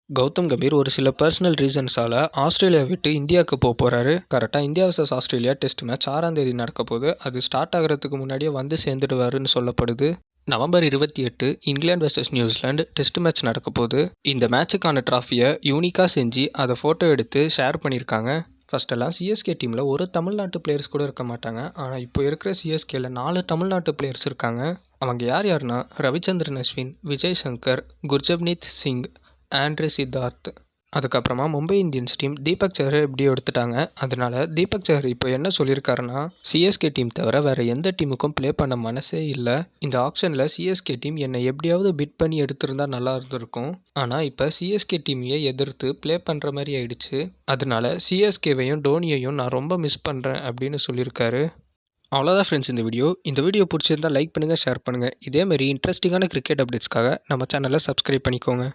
கௌதம் கம்பீர் ஒரு சில personal ரீசன்ஸால Australia விட்டு இந்தியாவுக்கு போறாரு. கரெக்டாக India vs Australia test match 6ஆம் தேதி நடக்க போகுது. அது ஸ்டார்ட் ஆகிறதுக்கு முன்னாடியே வந்து சேர்ந்துடுவாருன்னு சொல்லப்படுது. November 28 England vs New Zealand test match நடக்க போகுது. இந்த மேட்சுக்கான ட்ராஃபியை யூனிக்காக செஞ்சு அதை ஃபோட்டோ எடுத்து ஷேர் பண்ணியிருக்காங்க. ஃபர்ஸ்டெல்லாம் சிஎஸ்கே டீமில் ஒரு தமிழ்நாட்டு பிளேயர்ஸ் கூட இருக்க மாட்டாங்க. ஆனால் இப்போ இருக்கிற சிஎஸ்கேல 4 தமிழ்நாட்டு பிளேயர்ஸ் இருக்காங்க. அவங்க யார் யாருன்னா ரவிச்சந்திரன் அஸ்வின், விஜய் சங்கர், குர்ஜப்னீத் சிங், ஆண்ட்ரே சித்தார்த். அதுக்கப்புறமா மும்பை இந்தியன்ஸ் டீம் தீபக் சஹரை எப்படியோ எடுத்துட்டாங்க. அதனால தீபக் சஹர் இப்போ என்ன சொல்லியிருக்காருன்னா, சிஎஸ்கே டீம் தவிர வேற எந்த டீமுக்கும் ப்ளே பண்ண மனசே இல்லை. இந்த ஆப்ஷனில் சிஎஸ்கே டீம் என்னை எப்படியாவது பிட் பண்ணி எடுத்திருந்தா நல்லா இருந்திருக்கும். ஆனால் இப்போ சிஎஸ்கே டீமையே எதிர்த்து ப்ளே பண்ணுற மாதிரி ஆயிடுச்சு. அதனால சிஎஸ்கேவையும் டோனியையும் நான் ரொம்ப மிஸ் பண்ணுறேன் அப்படின்னு சொல்லியிருக்காரு. அவ்வளோதான் ஃப்ரெண்ட்ஸ் இந்த வீடியோ பிடிச்சிருந்தா லைக் பண்ணுங்கள், ஷேர் பண்ணுங்கள். இதேமாரி இன்ட்ரெஸ்டிங்கான கிரிக்கெட் அப்டேட்ஸ்க்காக நம்ம சேனலை சப்ஸ்கிரைப் பண்ணிக்கோங்க.